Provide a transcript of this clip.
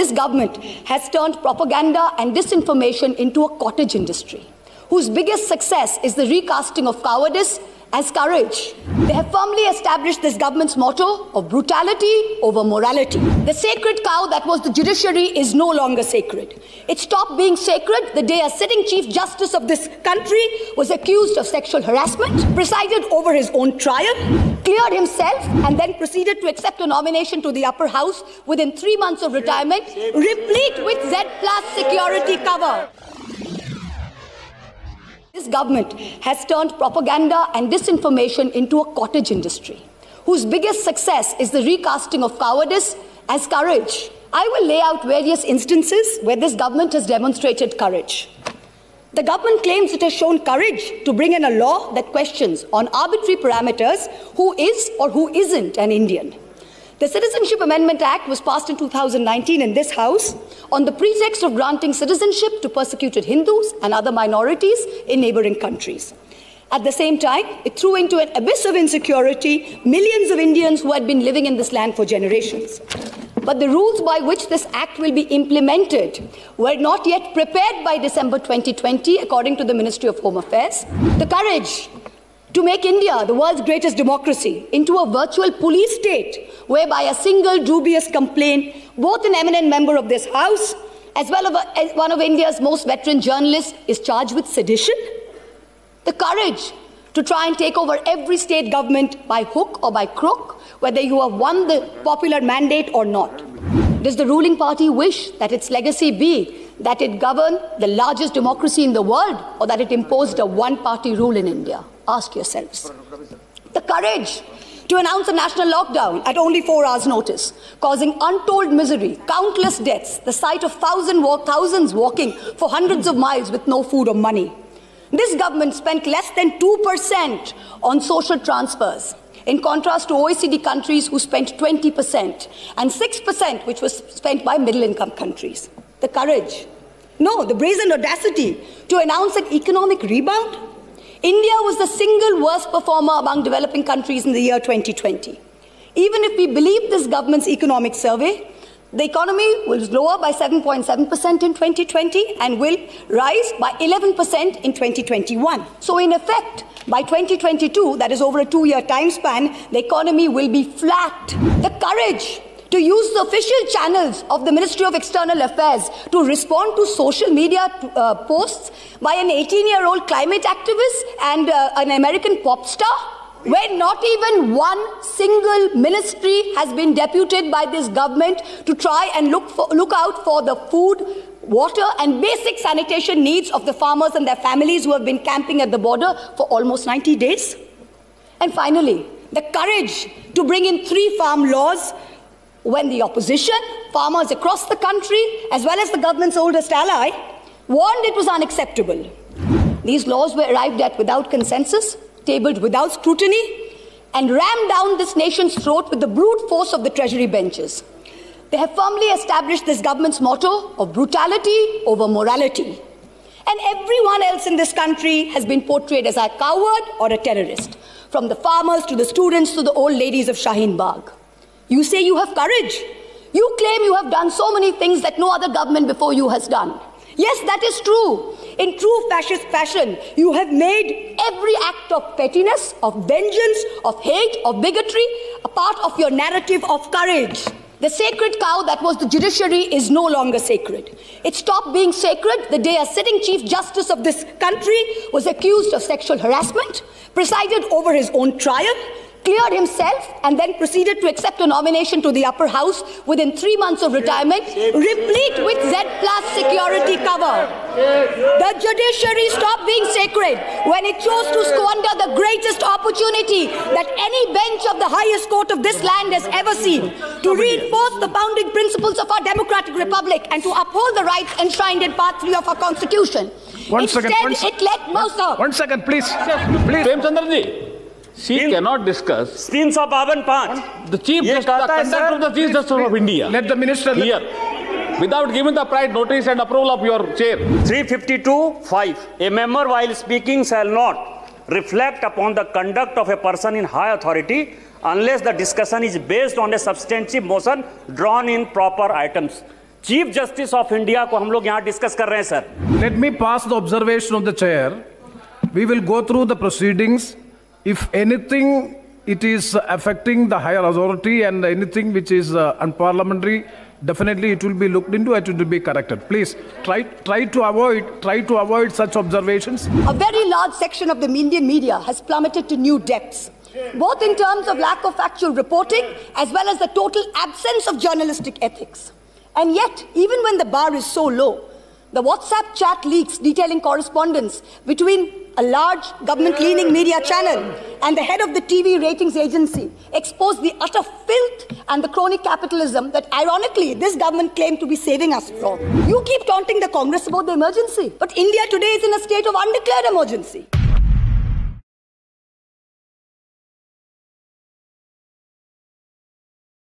This government has turned propaganda and disinformation into a cottage industry, whose biggest success is the recasting of cowardice as courage. They have firmly established this government's motto of brutality over morality. The sacred cow that was the judiciary is no longer sacred. It stopped being sacred the day a sitting Chief Justice of this country was accused of sexual harassment, presided over his own trial, cleared himself, and then proceeded to accept a nomination to the upper house within 3 months of retirement, replete with Z+ security cover. This government has turned propaganda and disinformation into a cottage industry, whose biggest success is the recasting of cowardice as courage. I will lay out various instances where this government has demonstrated courage. The government claims it has shown courage to bring in a law that questions on arbitrary parameters who is or who isn't an Indian. The Citizenship Amendment Act was passed in 2019 in this House on the pretext of granting citizenship to persecuted Hindus and other minorities in neighboring countries. At the same time, it threw into an abyss of insecurity millions of Indians who had been living in this land for generations. But the rules by which this act will be implemented were not yet prepared by December 2020, according to the Ministry of Home Affairs. The courage to make India, the world's greatest democracy, into a virtual police state, whereby a single dubious complaint, both an eminent member of this House as well as one of India's most veteran journalists, is charged with sedition. The courage to try and take over every state government by hook or by crook, whether you have won the popular mandate or not. Does the ruling party wish that its legacy be that it governed the largest democracy in the world, or that it imposed a one-party rule in India? Ask yourselves. The courage to announce a national lockdown at only 4 hours' notice, causing untold misery, countless deaths, the sight of thousands walking for hundreds of miles with no food or money. This government spent less than 2% on social transfers, in contrast to OECD countries who spent 20%, and 6% which was spent by middle-income countries. The courage, no, the brazen audacity to announce an economic rebound. India was the single worst performer among developing countries in the year 2020. Even if we believe this government's economic survey, the economy was lower by 7.7% in 2020 and will rise by 11% in 2021. So in effect, by 2022, that is over a 2-year time span, the economy will be flat. The courage to use the official channels of the Ministry of External Affairs to respond to social media posts by an 18-year-old climate activist and an American pop star, where not even one single ministry has been deputed by this government to try and look out for the food, water and basic sanitation needs of the farmers and their families who have been camping at the border for almost 90 days. And finally, the courage to bring in 3 farm laws when the opposition, farmers across the country, as well as the government's oldest ally, warned it was unacceptable. These laws were arrived at without consensus, tabled without scrutiny, and rammed down this nation's throat with the brute force of the Treasury benches. They have firmly established this government's motto of brutality over morality. And everyone else in this country has been portrayed as a coward or a terrorist, from the farmers to the students to the old ladies of Shaheen Bagh. You say you have courage. You claim you have done so many things that no other government before you has done. Yes, that is true. In true fascist fashion, you have made every act of pettiness, of vengeance, of hate, of bigotry a part of your narrative of courage. The sacred cow that was the judiciary is no longer sacred. It stopped being sacred the day a sitting Chief Justice of this country was accused of sexual harassment, presided over his own trial, cleared himself, and then proceeded to accept a nomination to the upper house within 3 months of retirement, replete with Z+ security cover. The judiciary stopped being sacred when it chose to squander the greatest opportunity that any bench of the highest court of this land has ever seen, to reinforce the founding principles of our democratic republic and to uphold the rights enshrined in Part 3 of our Constitution. One second, please. Premchandra She cannot discuss 352 the Chief Justice, the conduct of the Chief Justice of India. Let the minister here, without giving the prior notice and approval of your chair. 352(5). A member while speaking shall not reflect upon the conduct of a person in high authority unless the discussion is based on a substantive motion drawn in proper items. Chief justice of India को हम लोग यहाँ discuss कर रहे हैं sir. Let me pass the observation of the chair. We will go through the proceedings. If anything, it is affecting the higher authority and anything which is unparliamentary, definitely it will be looked into and it will be corrected. Please try to avoid such observations. A very large section of the Indian media has plummeted to new depths, both in terms of lack of factual reporting as well as the total absence of journalistic ethics. And yet, even when the bar is so low, the WhatsApp chat leaks detailing correspondence between a large government-leaning media channel and the head of the TV ratings agency expose the utter filth and the crony capitalism that, ironically, this government claimed to be saving us from. You keep taunting the Congress about the emergency, but India today is in a state of undeclared emergency.